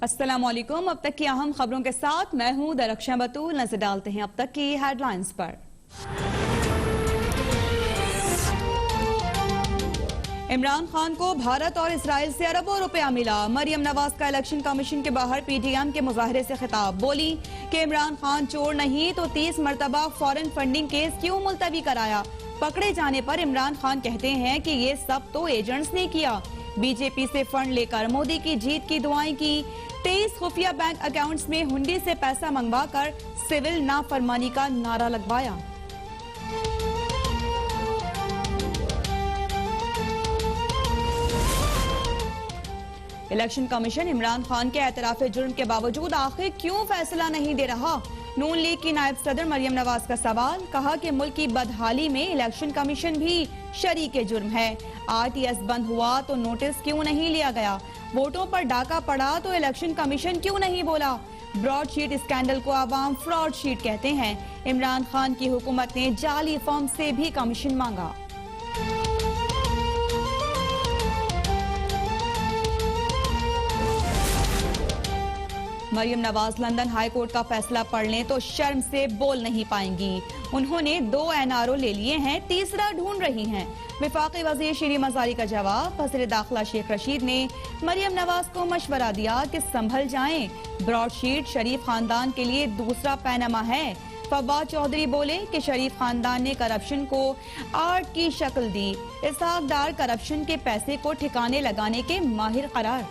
अस्सलामुअलैकुम। अब तक की अहम खबरों के साथ मैं हूं दरख्शां बतूल। नजर डालते हैं अब तक की हेडलाइंस पर। इमरान खान को भारत और इसराइल से अरबों रुपया मिला। मरियम नवाज का इलेक्शन कमीशन के बाहर पीटीएम के मुजाहरे से खिताब। बोली कि इमरान खान चोर नहीं तो 30 मरतबा फॉरेन फंडिंग केस क्यों मुलतवी कराया। पकड़े जाने पर इमरान खान कहते हैं कि ये सब तो एजेंट्स ने किया। बीजेपी से फंड लेकर मोदी की जीत की दुआएं की। 23 खुफिया बैंक अकाउंट्स में हुंडी से पैसा मंगवाकर सिविल नाफरमानी का नारा लगवाया। इलेक्शन कमीशन इमरान खान के एतराफ जुर्म के बावजूद आखिर क्यों फैसला नहीं दे रहा। नून लीग की नायब सदर मरियम नवाज का सवाल। कहा कि मुल्क की बदहाली में इलेक्शन कमीशन भी शरीक जुर्म है। आरटीएस बंद हुआ तो नोटिस क्यों नहीं लिया गया। वोटों पर डाका पड़ा तो इलेक्शन कमीशन क्यों नहीं बोला। ब्रॉडशीट स्कैंडल को आवाम फ्रॉड शीट कहते हैं। इमरान खान की हुकूमत ने जाली फॉर्म से भी कमीशन मांगा। Maryam Nawaz London High Court का फैसला पढ़ लें तो शर्म से बोल नहीं पाएंगी। उन्होंने 2 एनआरओ ले लिए हैं, तीसरा ढूंढ रही हैं। विफाकी वजीर शीरी मजारी का जवाब। वज़ीर दाखिला शेख रशीद ने मरियम नवाज को मशवरा दिया कि संभल जाएं। ब्रॉडशीट शरीफ खानदान के लिए दूसरा पैनमा है। फवाद चौधरी बोले कि शरीफ खानदान ने करप्शन को आर्ट की शक्ल दी। इसहाक डार करप्शन के पैसे को ठिकाने लगाने के माहिर करार।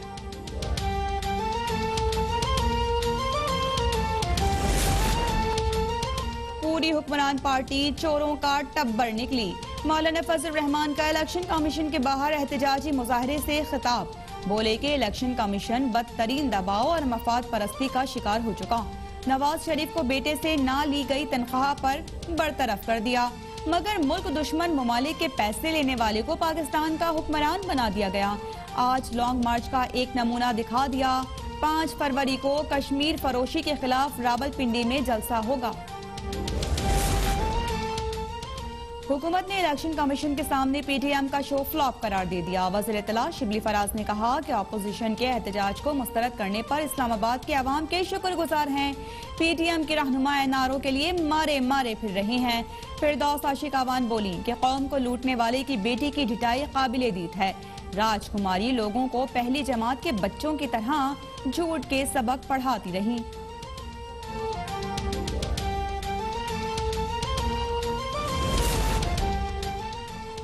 पूरी हुक्मरान पार्टी चोरों का टब्बर निकली। मौलाना फजल रहमान का इलेक्शन कमीशन के बाहर एहतजाजी मुजाहरे से खिताब। बोले कि इलेक्शन कमीशन बदतरीन दबाव और मफाद परस्ती का शिकार हो चुका। नवाज शरीफ को बेटे से ना ली गई तनख्वाह पर बरतरफ कर दिया, मगर मुल्क दुश्मन ममालिक के पैसे लेने वाले को पाकिस्तान का हुक्मरान बना दिया गया। आज लॉन्ग मार्च का एक नमूना दिखा दिया। 5 फरवरी को कश्मीर फरोशी के खिलाफ रावलपिंडी में जलसा होगा। हुकूमत ने इलेक्शन कमीशन के सामने पीटीएम का शो फ्लॉप करार दे दिया। वज़ीर इत्तला शिबली फराज ने कहा कि अपोजिशन के एहतजाज को मुस्तरद करने पर इस्लामाबाद के अवाम के शुक्रगुजार हैं। पीटीएम के रहनुमा एनआरओ के लिए मारे मारे फिर रहे हैं। फिरदौस आशिक आवान बोली कि कौम को लूटने वाले की बेटी की ढिठाई काबिले दीद है। राजकुमारी लोगों को पहली जमात के बच्चों की तरह झूठ के सबक पढ़ाती रही।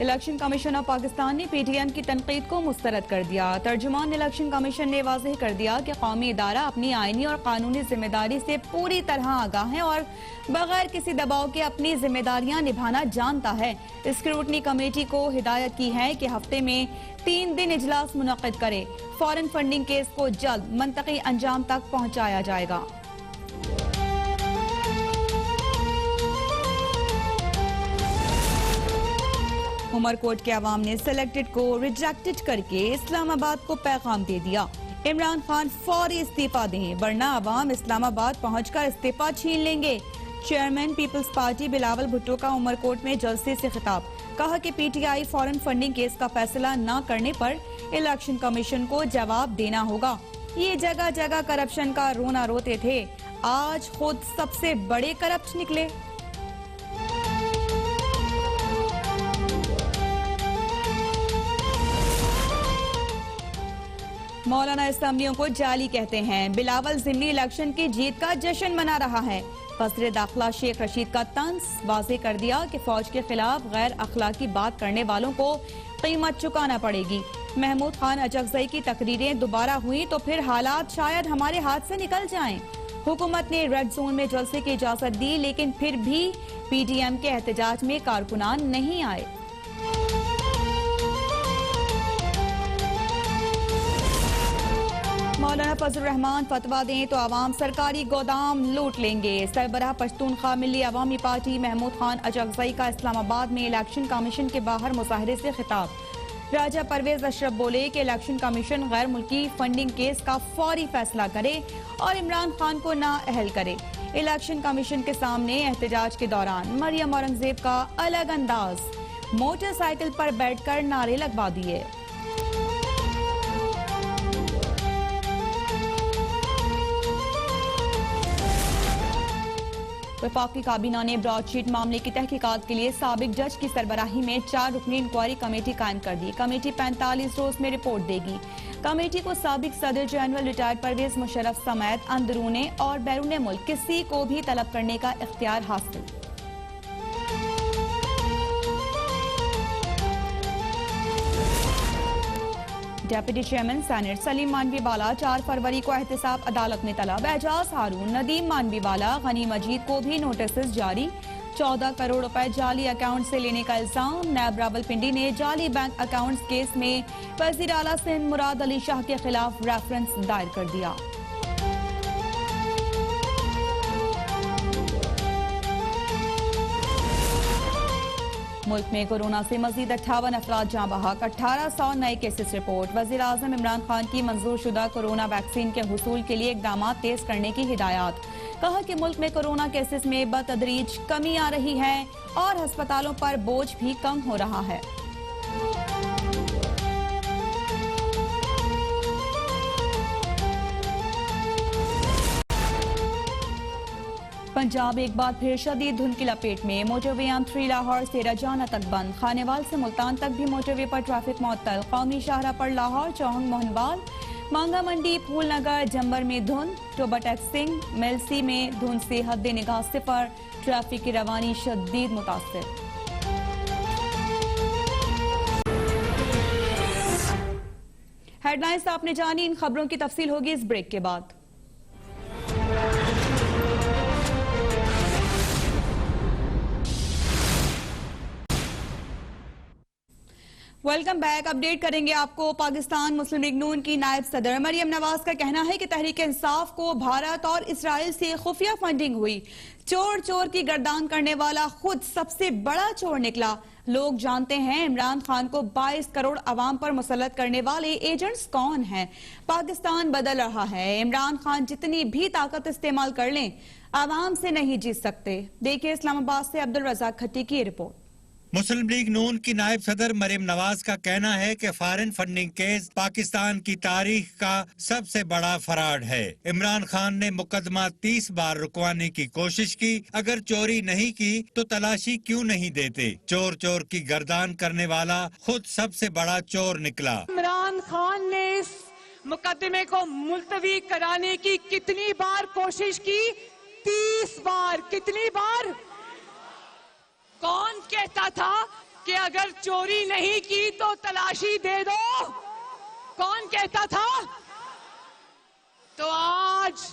इलेक्शन कमीशन ऑफ पाकिस्तान ने पीटीएम की तनकीद को मुस्तरद कर दिया। तर्जुमान इलेक्शन कमीशन ने वाज़ेह कर दिया कि कौमी इदारा अपनी आईनी और कानूनी जिम्मेदारी से पूरी तरह आगाह है और बगैर किसी दबाव के अपनी जिम्मेदारियां निभाना जानता है। स्क्रूटनी कमेटी को हिदायत की है कि हफ्ते में 3 दिन इजलास मुनक्किद करे। फॉरेन फंडिंग केस को जल्द मंतकी अंजाम तक पहुँचाया जाएगा। उमरकोट के अवाम ने सिलेक्टेड को रिजेक्टेड करके इस्लामाबाद को पैगाम दे दिया। इमरान खान फौरी इस्तीफा दें वरना अवाम इस्लामाबाद पहुंचकर इस्तीफा छीन लेंगे। चेयरमैन पीपल्स पार्टी बिलावल भुट्टो का उमरकोट में जलसे से खिताब। कहा कि पीटीआई फॉरेन फंडिंग केस का फैसला न करने पर इलेक्शन कमीशन को जवाब देना होगा। ये जगह जगह करप्शन का रोना रोते थे, आज खुद सबसे बड़े करप्ट निकले। मौलाना असम्बलियों को जाली कहते हैं। बिलावल जिमनी इलेक्शन की जीत का जश्न मना रहा है। वज़ीर दाखिला शेख रशीद का तंज वाज़ेह कर दिया कि फौज के खिलाफ गैर अखलाकी बात करने वालों को कीमत चुकाना पड़ेगी। महमूद खान अजगज़ई की तकरीरें दोबारा हुई तो फिर हालात शायद हमारे हाथ से निकल जाएं। हुकूमत ने रेड जोन में जलसे की इजाजत दी, लेकिन फिर भी पीटीएम के एहतजाज में कारकुनान नहीं आए। मौलाना फजल रहमान फतवा दें तो आवाम सरकारी गोदाम लूट लेंगे। सरबराह पश्तूनख्वा मिली अवामी पार्टी महमूद खान अजगज़ई का इस्लामाबाद में इलेक्शन कमीशन के बाहर मुजाहरे से खिताब। राजा परवेज अशरफ बोले कि इलेक्शन कमीशन गैर मुल्की फंडिंग केस का फौरी फैसला करे और इमरान खान को नाअहल करे। इलेक्शन कमीशन के सामने एहतजाज के दौरान मरियम औरंगजेब का अलग अंदाज, मोटरसाइकिल पर बैठकर नारे लगवा दिए। वफाकी काबीना ने ब्रॉडशीट मामले की तहकीकात के लिए साबिक जज की सरबराही में 4 रुकनी इंक्वायरी कमेटी कायम कर दी। कमेटी 45 रोज में रिपोर्ट देगी। कमेटी को साबिक सदर जनरल रिटायर्ड परवेज मुशर्रफ समेत अंदरूने और बैरूने मुल्क किसी को भी तलब करने का इख्तियार हासिल। Deputy chairman senate Salim Mandviwalla 4 फरवरी को एहतसाब अदालत में तलब। एजाज हारून, नदीम मानवीवाला, गनी मजीद को भी नोटिस जारी। 14 करोड़ रुपए जाली अकाउंट से लेने का इल्जाम। नैब रावलपिंडी ने जाली बैंक अकाउंट्स केस में वजीर आला सिंध मुराद अली शाह के खिलाफ रेफरेंस दायर कर दिया। मुल्क में कोरोना से मजीद 58 अफराद जाँ बहक, 1800 नए केसेस रिपोर्ट। वजीर आज़म इमरान खान की मंजूर शुदा कोरोना वैक्सीन के हुसूल के लिए इकदाम तेज करने की हिदायत। कहा कि मुल्क में कोरोना केसेस में बतदरीज कमी आ रही है और अस्पतालों पर बोझ भी कम हो रहा है। पंजाब एक बार फिर शदीद धुंध की लपेट में। मोटरवे M3 लाहौर से रजाना तक बंद। खानेवाल से मुल्तान तक भी मोटरवे पर ट्रैफिक मुअत्तल। कौमी शाहरा पर लाहौर, चौहंग, मोहनवाल, मांगा मंडी, फूलनगर, जंबर में धुंध। टोबा सिंह, मेलसी में धुंध से हद निगाह सिफर। ट्रैफिक की रवानी शदीद मुतासिर। हेडलाइंस आपने जानी, इन खबरों की तफसील होगी इस ब्रेक के बाद। Welcome back. अपडेट करेंगे आपको। पाकिस्तान मुस्लिम लीग नून की नायब सदर मरियम नवाज का कहना है कि तहरीक इंसाफ को भारत और इसराइल से खुफिया फंडिंग हुई। चोर चोर की गर्दान करने वाला खुद सबसे बड़ा चोर निकला। लोग जानते हैं इमरान खान को 22 करोड़ अवाम पर मुसल्लत करने वाले एजेंट्स कौन हैं। पाकिस्तान बदल रहा है। इमरान खान जितनी भी ताकत इस्तेमाल कर लें, अवाम से नहीं जीत सकते। देखिए इस्लामाबाद से अब्दुल रज़ाक खट्टी की रिपोर्ट। मुस्लिम लीग नून की नायब सदर मरियम नवाज का कहना है कि फॉरेन फंडिंग केस पाकिस्तान की तारीख का सबसे बड़ा फराड है। इमरान खान ने मुकदमा 30 बार रुकवाने की कोशिश की। अगर चोरी नहीं की तो तलाशी क्यों नहीं देते। चोर चोर की गर्दान करने वाला खुद सबसे बड़ा चोर निकला। इमरान खान ने इस मुकदमे को मुलतवी कराने की कितनी बार कोशिश की? 30 बार। कितनी बार? कौन कहता था कि अगर चोरी नहीं की तो तलाशी दे दो? कौन कहता था? तो आज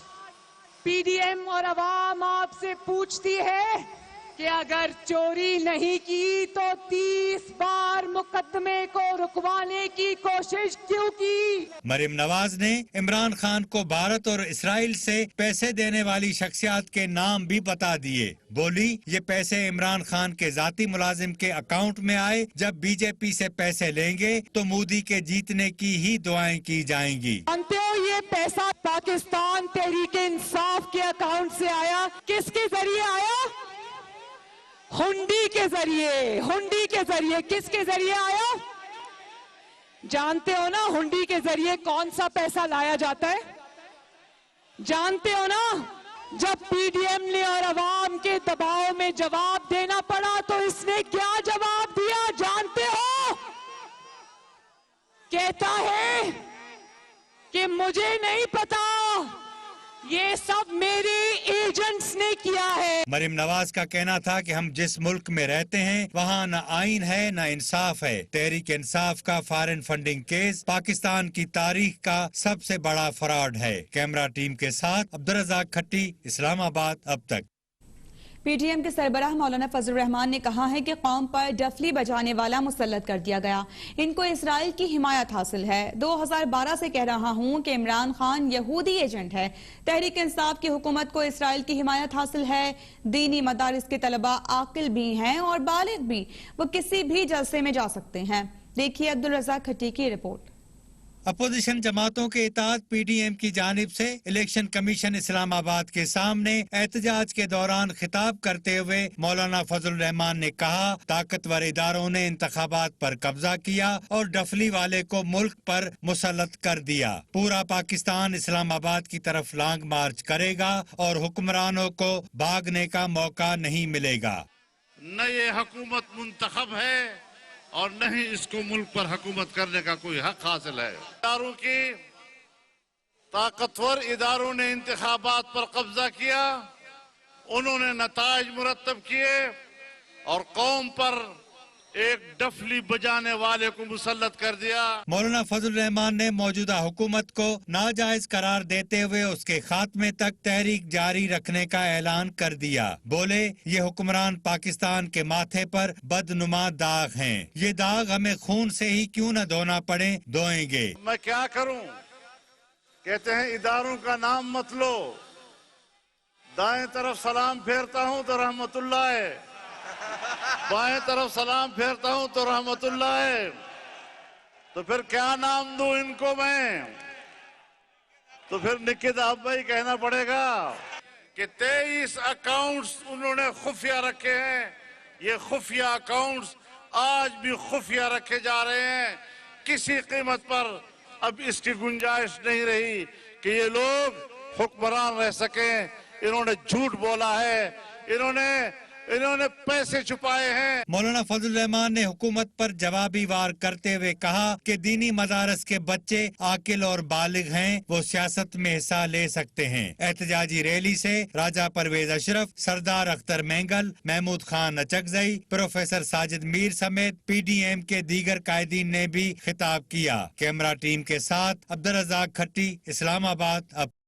पीडीएम और अवाम आपसे पूछती है कि अगर चोरी नहीं की तो 30 बार मुकदमे को रुकवाने की कोशिश क्यों की? मरियम नवाज ने इमरान खान को भारत और इसराइल से पैसे देने वाली शख्सियत के नाम भी बता दिए। बोली ये पैसे इमरान खान के जाती मुलाजिम के अकाउंट में आए। जब बीजेपी से पैसे लेंगे तो मोदी के जीतने की ही दुआएं की जाएंगी। जानते हो ये पैसा पाकिस्तान तहरीक इंसाफ के अकाउंट से आया। किसके जरिए आया? हुंडी के जरिए। हुंडी के जरिए। किसके जरिए आया? जानते हो ना हुंडी के जरिए कौन सा पैसा लाया जाता है? जानते हो ना? जब पीडीएम ने और अवाम के दबाव में जवाब देना पड़ा तो इसने क्या जवाब दिया जानते हो? कहता है कि मुझे नहीं पता, ये सब मेरे एजेंट्स ने किया है। मरियम नवाज का कहना था कि हम जिस मुल्क में रहते हैं वहाँ न आइन है न इंसाफ है। तहरीक इंसाफ का फॉरेन फंडिंग केस पाकिस्तान की तारीख का सबसे बड़ा फ्रॉड है। कैमरा टीम के साथ अब्दुल रज़ाक खट्टी, इस्लामाबाद अब तक। पीटीएम के सरबराह मौलाना फजल रहमान ने कहा है कि कौम पर डफली बजाने वाला मुसल्लत कर दिया गया। इनको इसराइल की हिमायत हासिल है। 2012 से कह रहा हूं कि इमरान खान यहूदी एजेंट है। तहरीक इंसाफ की हुकूमत को इसराइल की हिमायत हासिल है। दीनी मदारिस के तलबा आकिल भी हैं और बालिग भी। वो किसी भी जलसे में जा सकते हैं। देखिए अब्दुल रज़ाक खट्टी की रिपोर्ट। अपोजिशन जमातों के इताद पीडीएम की जानिब से इलेक्शन कमीशन इस्लामाबाद के सामने एहतजाज के दौरान खिताब करते हुए मौलाना फजल रहमान ने कहा, ताकतवर इदारों ने इंतखाबात पर कब्जा किया और डफली वाले को मुल्क पर मुसल्लत कर दिया। पूरा पाकिस्तान इस्लामाबाद की तरफ लांग मार्च करेगा और हुक्मरानों को भागने का मौका नहीं मिलेगा। न ये हुकूमत मुंतखब है और न ही इसको मुल्क पर हुकूमत करने का कोई हक हासिल है। इदारों की ताकतवर इदारों ने इंतखाबात पर कब्जा किया, उन्होंने नताइज मुरतब किए और कौम पर एक डफली बजाने वाले को मुसल्लत कर दिया। मौलाना फजल रहमान ने मौजूदा हुकूमत को नाजायज करार देते हुए उसके खात्मे तक तहरीक जारी रखने का ऐलान कर दिया। बोले, ये हुक्मरान पाकिस्तान के माथे पर बदनुमा दाग हैं। ये दाग हमें खून से ही क्यों न धोना पड़े, धोएंगे। मैं क्या करूं? कहते हैं इदारों का नाम मत लो, दाएं तरफ सलाम फेरता हूं तो रहमतुल्लाह है, बाएं तरफ सलाम फेरता हूं तो रहमतुल्लाह है। तो फिर क्या नाम दूं इनको मैं? तो फिर निकित आप भाई कहना पड़ेगा कि 23 अकाउंट्स उन्होंने खुफिया रखे हैं। ये खुफिया अकाउंट्स आज भी खुफिया रखे जा रहे हैं। किसी कीमत पर अब इसकी गुंजाइश नहीं रही कि ये लोग हुक्मरान रह सकें। इन्होंने झूठ बोला है, इन्होंने पैसे छुपाए हैं। मौलाना फजल रहमान ने हुकूमत पर जवाबी वार करते हुए कहा कि दीनी मदारस के बच्चे आकिल और बालिग हैं, वो सियासत में हिस्सा ले सकते हैं। एहतजाजी रैली से राजा परवेज अशरफ, सरदार अख्तर मेंगल, महमूद खान अचकजई, प्रोफेसर साजिद मीर समेत पीडीएम के दीगर कायदीन ने भी खिताब किया। कैमरा टीम के साथ अब्दुल रज़ाक खट्टी, इस्लामाबाद। अब